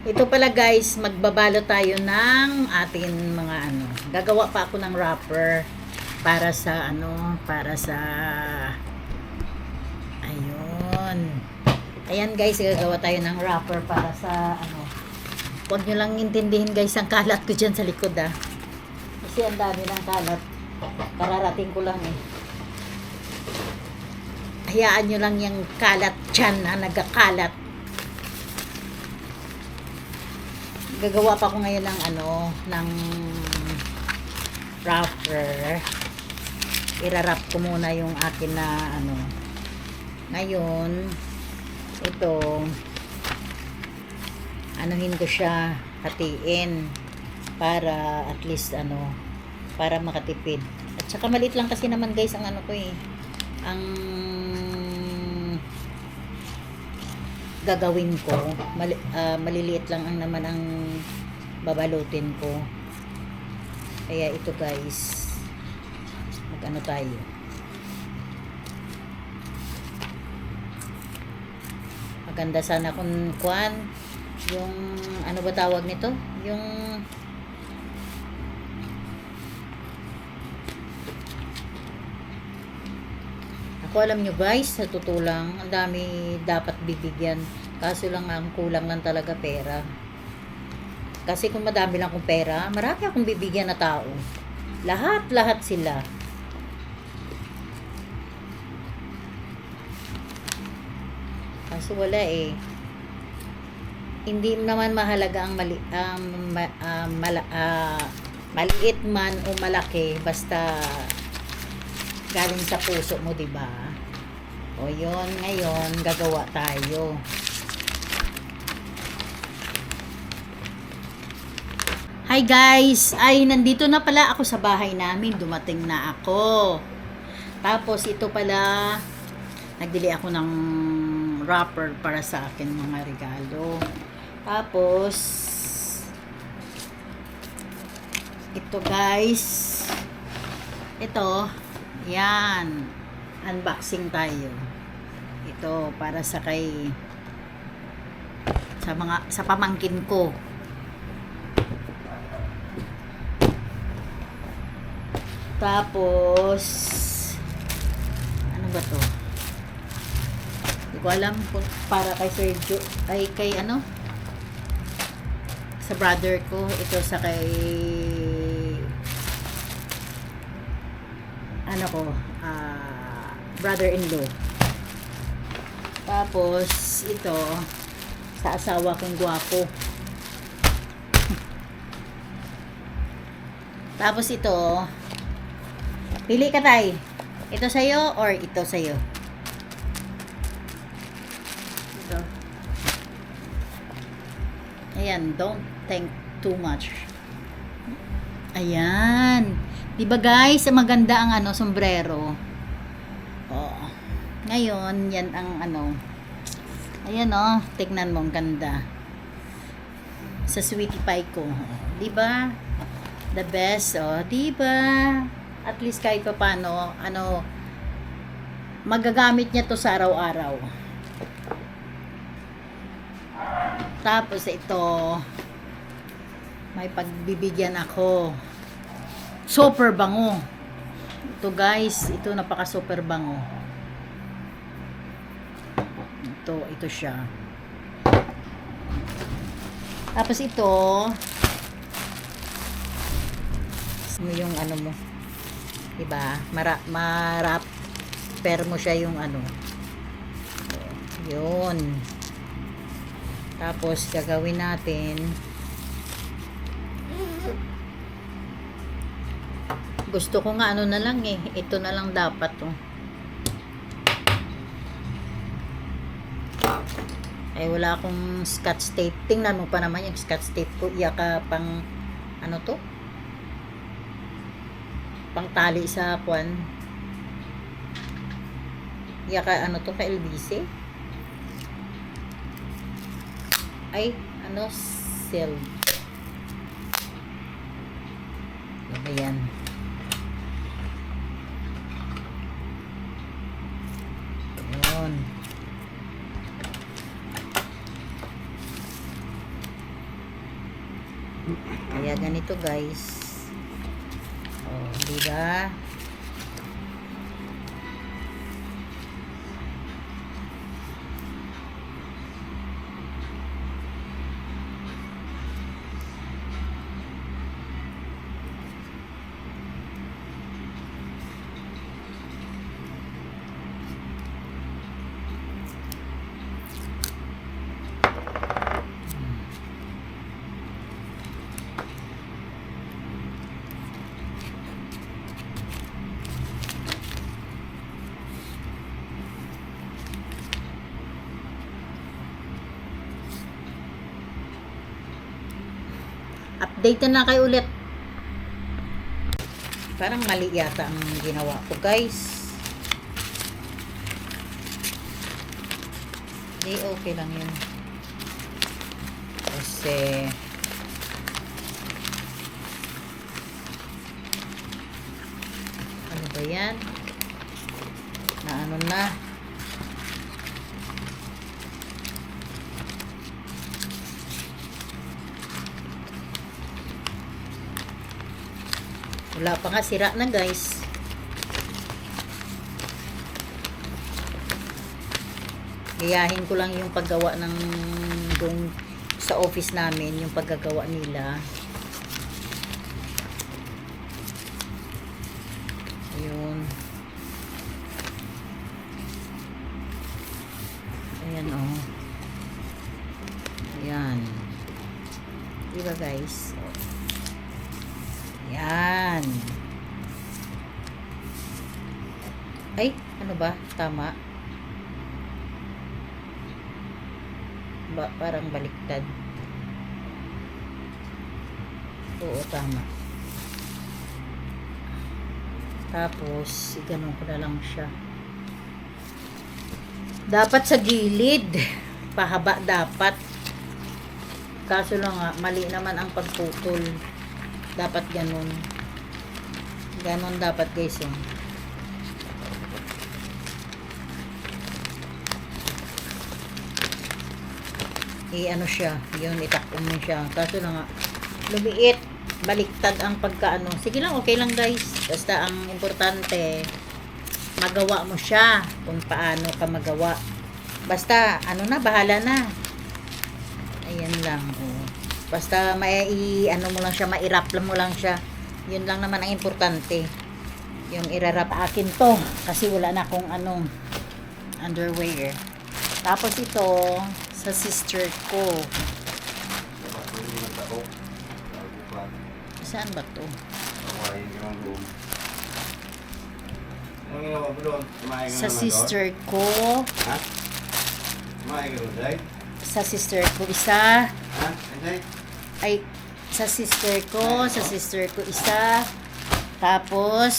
Ito pala guys, magbabalo tayo ng ating mga ano. Gagawa pa ako ng wrapper para sa ano, para sa ayun. Ayan guys, gagawa tayo ng wrapper para sa ano. Huwag nyo lang intindihin guys ang kalat ko dyan sa likod Kasi ang dami ng kalat. Kararating ko lang Hayaan nyo lang yung kalat dyan na nagkakalat. Gagawa pa ako ngayon ng ano, ng wrapper. Irarap ko muna yung akin na ano. Ngayon, ito, anuhin ko siya, hatiin para at least ano, para makatipid. At saka maliit lang kasi naman guys ang ano ko ang gagawin ko. Maliliit lang ang naman ang babalutin ko. Kaya ito guys, mag-ano tayo. Maganda sana kung yung ano ba tawag nito? Yung ako alam nyo guys, sa totoo lang, ang dami dapat bibigyan. Kaso lang ang kulang lang talaga pera. Kasi kung madami lang akong pera, marami akong bibigyan na tao. Lahat sila. Kaso wala Hindi naman mahalaga ang maliit man o malaki, basta galing sa puso mo, 'di ba? O yon, ngayon gagawa tayo. Hi guys, ay nandito na pala ako sa bahay namin, dumating na ako. Tapos ito pala, nagbili ako ng wrapper para sa akin mga regalo. Tapos ito guys, ito yan, unboxing tayo. Ito para sa sa pamangkin ko. Tapos ano ba to? Hindi ko alam kung para kay Sergio, ay kay ano, sa brother ko. Ito sa kay ano ko, brother-in-law. Tapos ito sa asawa kong gwapo. Tapos ito, pili ka tay. Ito sa'yo or ito sa'yo? Ito. Ayan, don't think too much. Ayan. Diba guys, maganda ang ano, sombrero. Oh. Ngayon, yan ang ano. Ayan tignan mo, ang ganda. Sa sweetie pie ko. Diba? The best, diba? At least kahit pa paano, ano, magagamit niya to sa araw-araw. Tapos ito, may pagbibigyan ako. Super bango. Ito guys, ito napaka super bango. Ito siya. Tapos ito, yung ano mo, diba? Marapper mo siya yung ano. Yun. Tapos gagawin natin, gusto ko nga ano na lang ito na lang dapat wala akong scotch tape. Tingnan mo pa naman yung scotch tape ko, pang ano to, pang tali sa kwan, ano to, ka LBC ay ano, seal. Ayan. Yun. Kaya ganito guys. Oh, di ba? Update na kayo ulit. Parang mali yata ang ginawa ko guys. Di okay lang yun. Kasi ano ba yan? Na ano na? Wala pa nga, sira na guys. Gayahin ko lang yung paggawa ng doon sa office namin, yung paggagawa nila. Ayun. Ayan oh. Ayan. Diba guys? Yan. Ay, ano ba? Tama. Parang baliktad. Oo, tama. Tapos, ganun ko na lang siya. Dapat sa gilid. Pahaba dapat. Kaso lang nga, mali naman ang pagputol. Dapat ganun. Ganun dapat guys yun. Ano siya. Yun, itakon mo siya. Kaso lang nga, lumiit. Baliktad ang pagkaano. Sige lang, okay lang guys. Basta ang importante, magawa mo siya. Kung paano ka magawa. Basta, ano na, bahala na. Ayan lang. Oh. Basta ano mo lang siya, mairap lang mo lang siya. Yun lang naman ang importante. Yung irarap akin to. Kasi wala na akong underwear. Tapos ito, sa sister ko. Saan ba to? Sa sister ko. Sa sister ko isa. Ay, sa sister ko isa. Tapos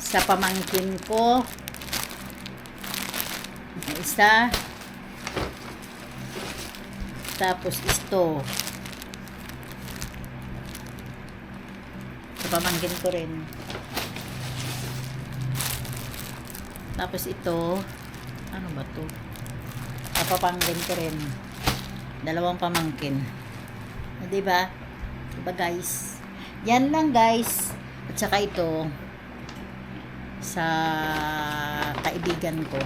sa pamangkin ko isa. Tapos ito sa pamangkin ko rin. Tapos ito, ano ba to? Papangkin ko rin. Dalawang pamangkin. Diba? Diba guys? Yan lang guys. At saka ito sa kaibigan ko.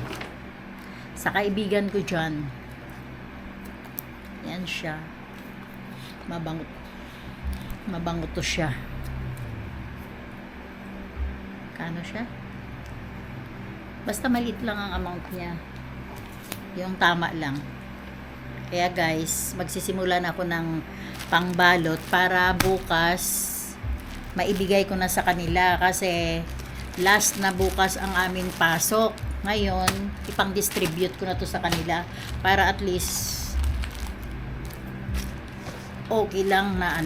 Sa kaibigan ko dyan. Yan siya. Mabango. Mabango to siya. Kano siya? Basta maliit lang ang amount niya. Yung tama lang. Kaya guys, magsisimula na ako ng pangbalot para bukas maibigay ko na sa kanila kasi last na bukas ang aming pasok. Ngayon, ipang-distribute ko na to sa kanila para at least okay lang na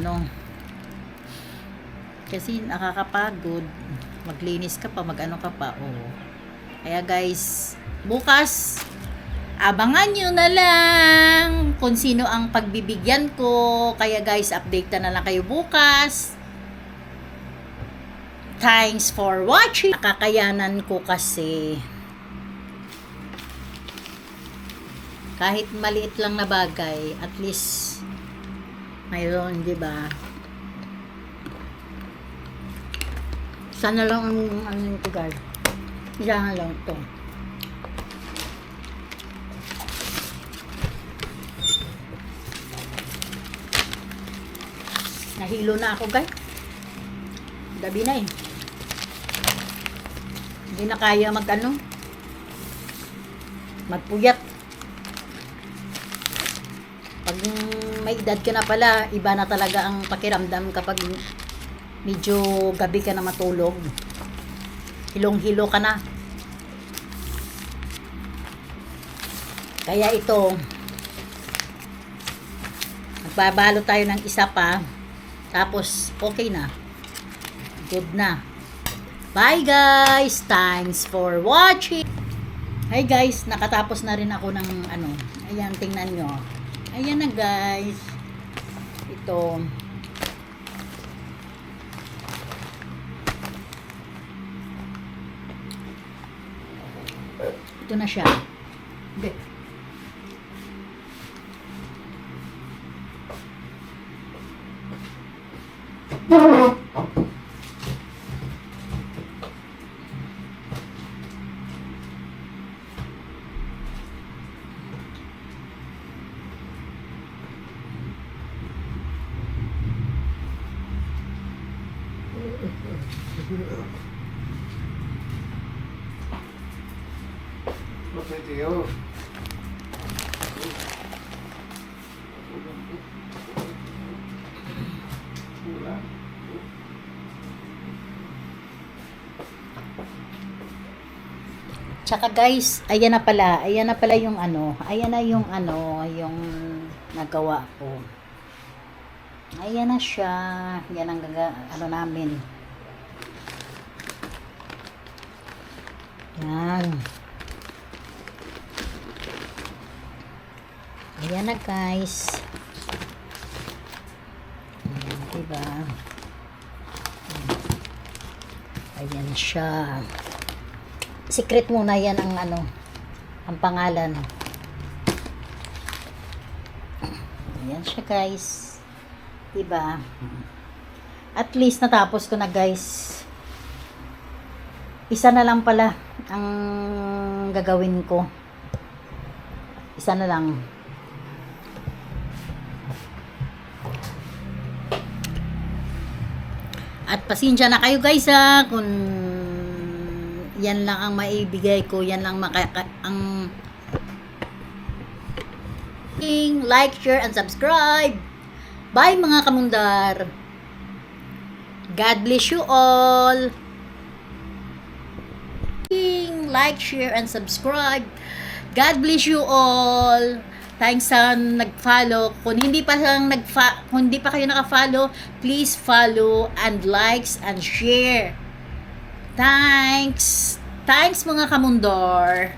kasi nakakapagod maglinis ka pa, mag-ano ka pa. Oh. Kaya guys, bukas abangan nyo na lang kung sino ang pagbibigyan ko. Kaya guys, update na lang kayo bukas. Thanks for watching. Nakakayanan ko kasi Kahit maliit lang na bagay, at least mayroon, di ba? Sana lang ang ano nito guys. Isa lang to. Nahilo na ako guys. Gabi na eh. Hindi na kaya magpuyat. Pag may edad ka na pala, iba na talaga ang pakiramdam kapag medyo gabi ka na matulog. Hilong-hilo ka na. Kaya ito, magbabalo tayo ng isa pa, tapos okay na. Good na. Bye guys! Thanks for watching! Hi guys, nakatapos na rin ako ng ayan, tingnan nyo. Ayan na guys. Ito. Ito na siya. Okay. Matitiyo. Tsaka guys, ayan na pala yung ayan na yung yung nagawa ko. Ayan na siya. Yan ang namin. Yan. Ayan na guys. Diba? Ayan siya. Secret muna yan ang pangalan. Ayan siya guys. Diba? At least natapos ko na guys. Isa na lang pala ang gagawin ko. Isa na lang. At pasensya na kayo guys kung yan lang ang maibigay ko, yan lang ang like, share, and subscribe. Bye mga kamundar. God bless you all. Like, share, and subscribe. God bless you all. Thanks sa nag-follow. Kung hindi pa kayo naka-follow, please follow and likes and share. Thanks. Thanks mga kamundor.